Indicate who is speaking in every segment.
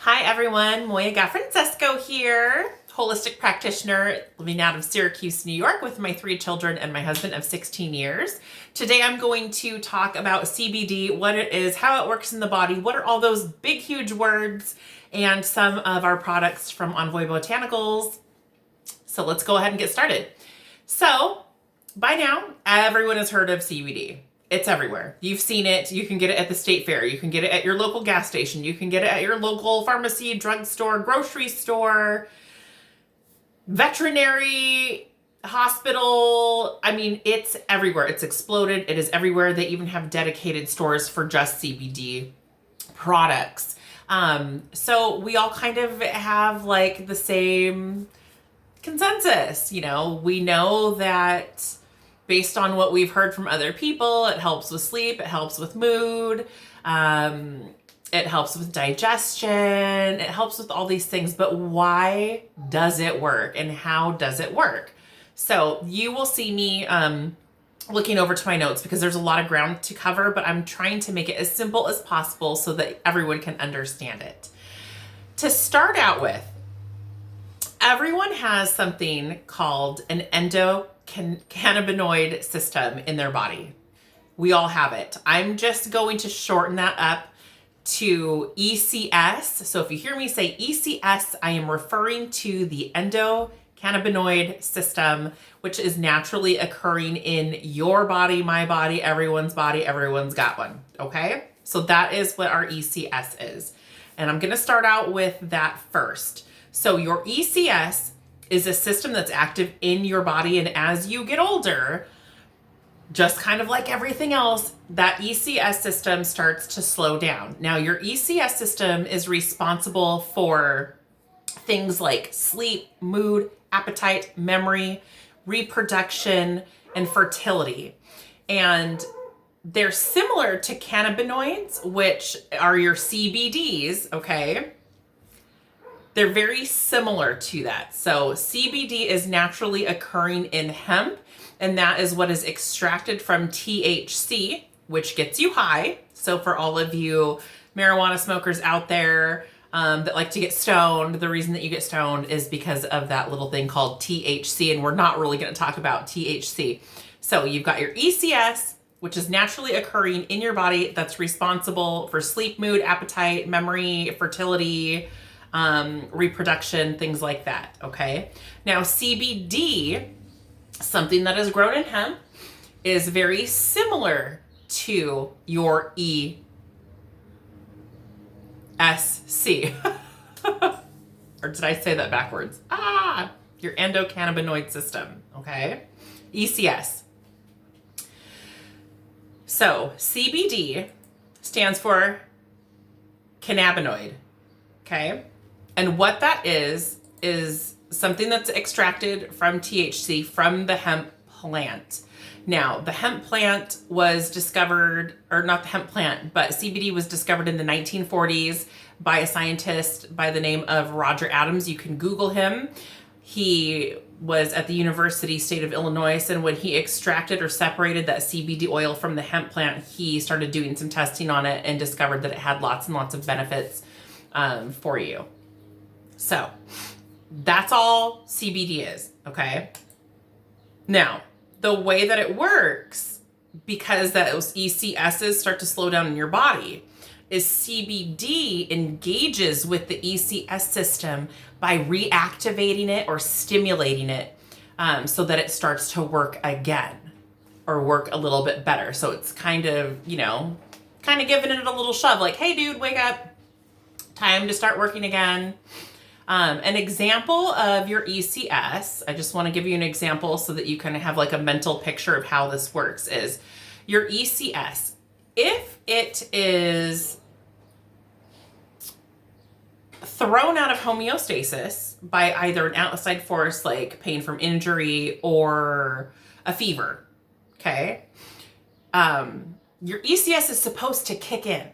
Speaker 1: Hi everyone, Moea Francesco here, Holistic Practitioner living out of Syracuse, New York with my 3 children and my husband of 16 years. Today I'm going to talk about CBD, what it is, how it works in the body, what are all those big huge words, and some of our products from Envoy Botanicals. So let's go ahead and get started. So by now, everyone has heard of CBD. It's everywhere. You've seen it. You can get it at the state fair. You can get it at your local gas station. You can get it at your local pharmacy, drugstore, grocery store, veterinary, hospital. I mean, it's everywhere. It's exploded. It is everywhere. They even have dedicated stores for just CBD products. So we all kind of have like the same consensus. You know, we know that based on what we've heard from other people, it helps with sleep, it helps with mood, it helps with digestion, it helps with all these things, but why does it work and how does it work? So you will see me looking over to my notes because there's a lot of ground to cover, but I'm trying to make it as simple as possible so that everyone can understand it. To start out with, everyone has something called an endocannabinoid system in their body. We all have it. I'm just going to shorten that up to ECS. So if you hear me say ECS, I am referring to the endocannabinoid system, which is naturally occurring in your body, my body, everyone's got one. Okay? So that is what our ECS is. And I'm going to start out with that first. So your ECS is a system that's active in your body, and as you get older, just kind of like everything else, that ECS system starts to slow down. Now, your ECS system is responsible for things like sleep, mood, appetite, memory, reproduction, and fertility. And they're similar to cannabinoids, which are your CBDs, okay? They're very similar to that. So CBD is naturally occurring in hemp, and that is what is extracted from THC, which gets you high. So for all of you marijuana smokers out there that like to get stoned, the reason that you get stoned is because of that little thing called THC, and we're not really going to talk about THC. So you've got your ECS, which is naturally occurring in your body, that's responsible for sleep, mood, appetite, memory, fertility, reproduction, things like that. Okay. Now CBD, something that is grown in hemp, is very similar to your ESC or did I say that backwards? Your endocannabinoid system. Okay. ECS. So CBD stands for cannabinoid. Okay. And what that is something that's extracted from THC from the hemp plant. Now, the hemp plant was discovered, or not the hemp plant, but CBD was discovered in the 1940s by a scientist by the name of Roger Adams. You can Google him. He was at the University State of Illinois, and when he extracted or separated that CBD oil from the hemp plant, he started doing some testing on it and discovered that it had lots and lots of benefits for you. So that's all CBD is, okay? Now, the way that it works, because those ECSs start to slow down in your body, is CBD engages with the ECS system by reactivating it or stimulating it so that it starts to work again or work a little bit better. So it's kind of, kind of giving it a little shove like, hey, dude, wake up. Time to start working again. An example of your ECS, I just want to give you an example so that you kind of have like a mental picture of how this works, is your ECS. If it is thrown out of homeostasis by either an outside force like pain from injury or a fever, okay, your ECS is supposed to kick in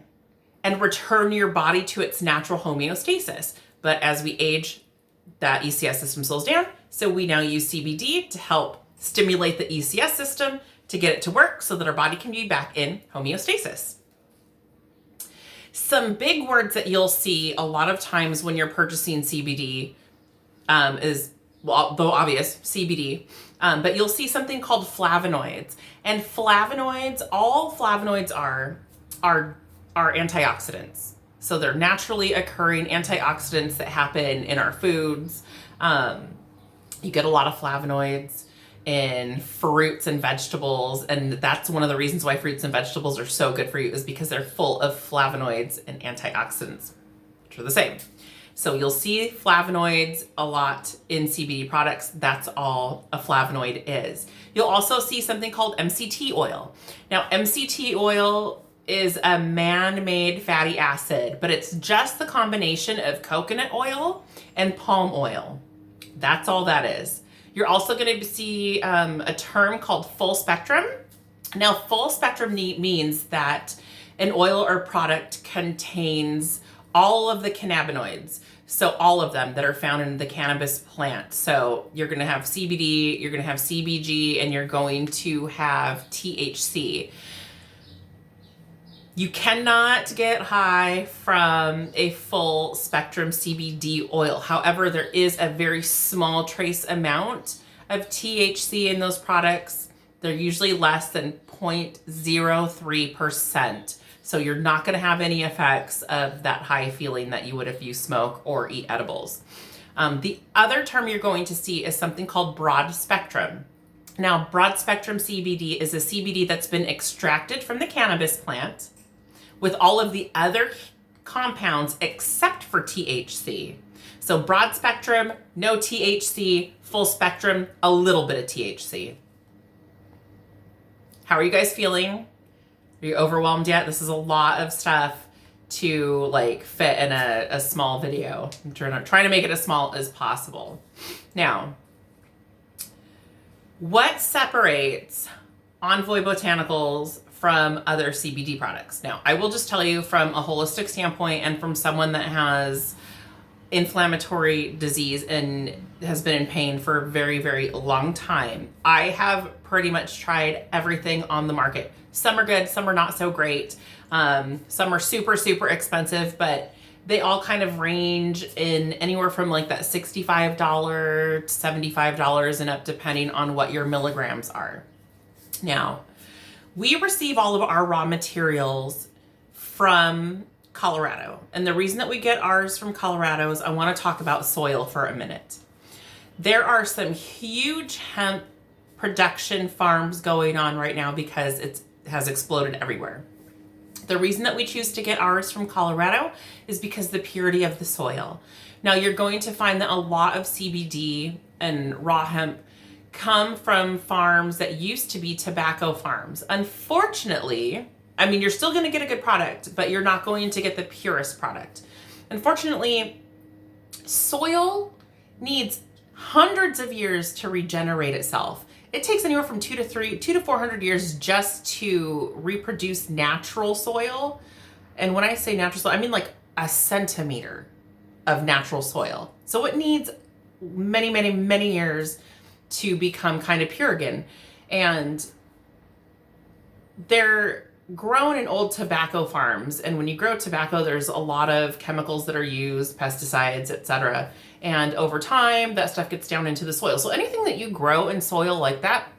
Speaker 1: and return your body to its natural homeostasis. But as we age, that ECS system slows down. So we now use CBD to help stimulate the ECS system to get it to work so that our body can be back in homeostasis. Some big words that you'll see a lot of times when you're purchasing CBD is, well, though obvious, CBD, but you'll see something called flavonoids. And flavonoids, all flavonoids are antioxidants. So they're naturally occurring antioxidants that happen in our foods. You get a lot of flavonoids in fruits and vegetables, and that's one of the reasons why fruits and vegetables are so good for you, is because they're full of flavonoids and antioxidants, which are the same. So you'll see flavonoids a lot in CBD products. That's all a flavonoid is. You'll also see something called MCT oil. Now, MCT oil is a man-made fatty acid, but it's just the combination of coconut oil and palm oil. That's all that is. You're also going to see a term called full spectrum. Now, full spectrum means that an oil or product contains all of the cannabinoids. So all of them that are found in the cannabis plant. So you're going to have CBD, you're going to have CBG, and you're going to have THC. You cannot get high from a full spectrum CBD oil. However, there is a very small trace amount of THC in those products. They're usually less than 0.03%. So you're not going to have any effects of that high feeling that you would if you smoke or eat edibles. The other term you're going to see is something called broad spectrum. Now, broad spectrum CBD is a CBD that's been extracted from the cannabis plant with all of the other compounds except for THC. So broad spectrum, no THC, full spectrum, a little bit of THC. How are you guys feeling? Are you overwhelmed yet? This is a lot of stuff to fit in a small video. I'm trying to make it as small as possible. Now, what separates Envoy Botanicals from other CBD products? Now, I will just tell you from a holistic standpoint and from someone that has inflammatory disease and has been in pain for a very, very long time, I have pretty much tried everything on the market. Some are good, some are not so great. Some are super, super expensive, but they all kind of range in anywhere from that $65 to $75 and up, depending on what your milligrams are. Now, we receive all of our raw materials from Colorado. And the reason that we get ours from Colorado is I want to talk about soil for a minute. There are some huge hemp production farms going on right now because it has exploded everywhere. The reason that we choose to get ours from Colorado is because the purity of the soil. Now, you're going to find that a lot of CBD and raw hemp come from farms that used to be tobacco farms. Unfortunately, you're still going to get a good product, but you're not going to get the purest product. Unfortunately, soil needs hundreds of years to regenerate itself. It takes anywhere from 200 to 400 years just to reproduce natural soil. And when I say natural soil, I mean a centimeter of natural soil. So it needs many, many, many years to become kind of pure again. And they're grown in old tobacco farms. And when you grow tobacco, there's a lot of chemicals that are used, pesticides, etc. And over time, that stuff gets down into the soil. So anything that you grow in soil like that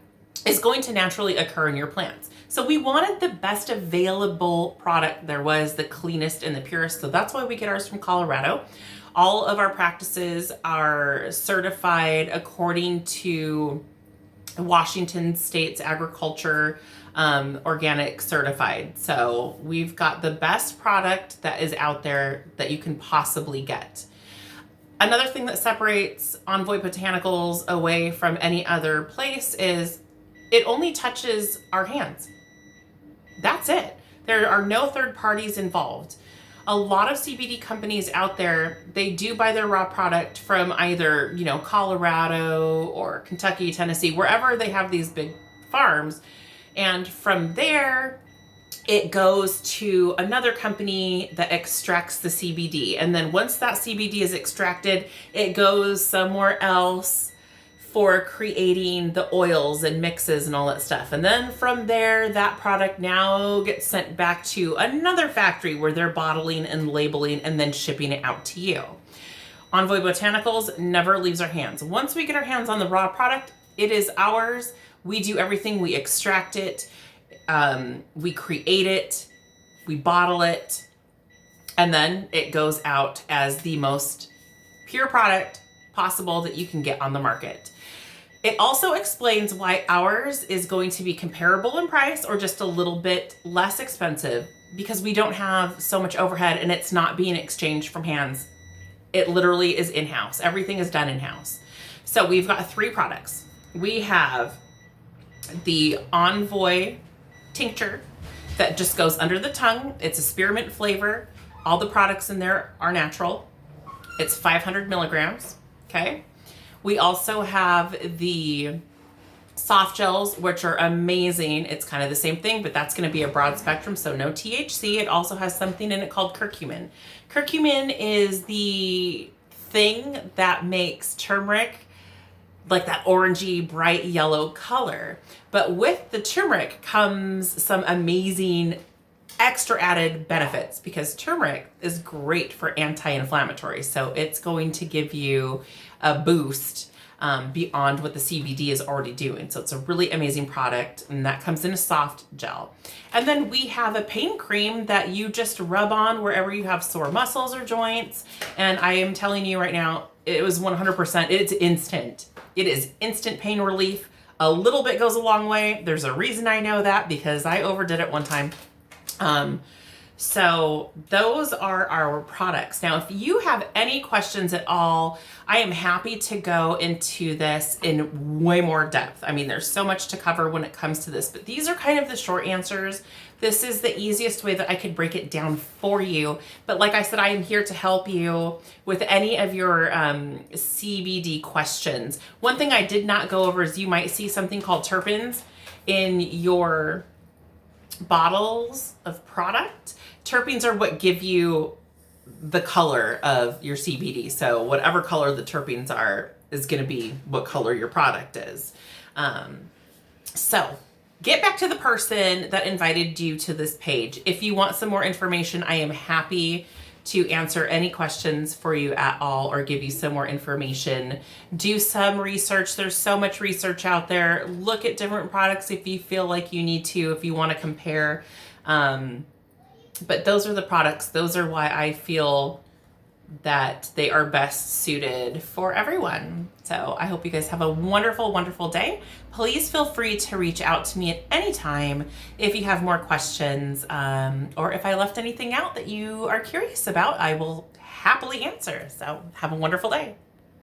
Speaker 1: is going to naturally occur in your plants. So we wanted the best available product there was, the cleanest and the purest. So that's why we get ours from Colorado. All of our practices are certified according to Washington State's agriculture organic certified. So we've got the best product that is out there that you can possibly get. Another thing that separates Envoy Botanicals away from any other place is it only touches our hands. That's it. There are no third parties involved. A lot of CBD companies out there, they do buy their raw product from either, Colorado or Kentucky, Tennessee, wherever they have these big farms. And from there, it goes to another company that extracts the CBD. And then once that CBD is extracted, it goes somewhere else for creating the oils and mixes and all that stuff. And then from there, that product now gets sent back to another factory where they're bottling and labeling and then shipping it out to you. Envoy Botanicals never leaves our hands. Once we get our hands on the raw product, it is ours. We do everything. We extract it, we create it, we bottle it, and then it goes out as the most pure product possible that you can get on the market. It also explains why ours is going to be comparable in price or just a little bit less expensive, because we don't have so much overhead and it's not being exchanged from hands. It literally is in-house. Everything is done in-house. So we've got 3 products. We have the Envoy tincture that just goes under the tongue. It's a spearmint flavor. All the products in there are natural. It's 500 milligrams. Okay. We also have the soft gels, which are amazing. It's kind of the same thing, but that's going to be a broad spectrum, so no THC. It also has something in it called curcumin. Curcumin is the thing that makes turmeric like that orangey, bright yellow color. But with the turmeric comes some amazing extra added benefits, because turmeric is great for anti-inflammatory. So it's going to give you a boost beyond what the CBD is already doing. So it's a really amazing product, and that comes in a soft gel. And then we have a pain cream that you just rub on wherever you have sore muscles or joints. And I am telling you right now, it was 100%, it's instant. It is instant pain relief. A little bit goes a long way. There's a reason I know that, because I overdid it one time. So those are our products. Now, if you have any questions at all, I am happy to go into this in way more depth. I mean, there's so much to cover when it comes to this, but these are kind of the short answers. This is the easiest way that I could break it down for you. But like I said, I am here to help you with any of your CBD questions. One thing I did not go over is you might see something called terpenes in your bottles of product. Terpenes are what give you the color of your CBD. So whatever color the terpenes are is going to be what color your product is. So get back to the person that invited you to this page. If you want some more information, I am happy to answer any questions for you at all or give you some more information. Do some research. There's so much research out there. Look at different products if you feel like you need to, if you want to compare. But those are the products. Those are why I feel that they are best suited for everyone. So I hope you guys have a wonderful, wonderful day. Please feel free to reach out to me at any time if you have more questions, or if I left anything out that you are curious about, I will happily answer. So have a wonderful day.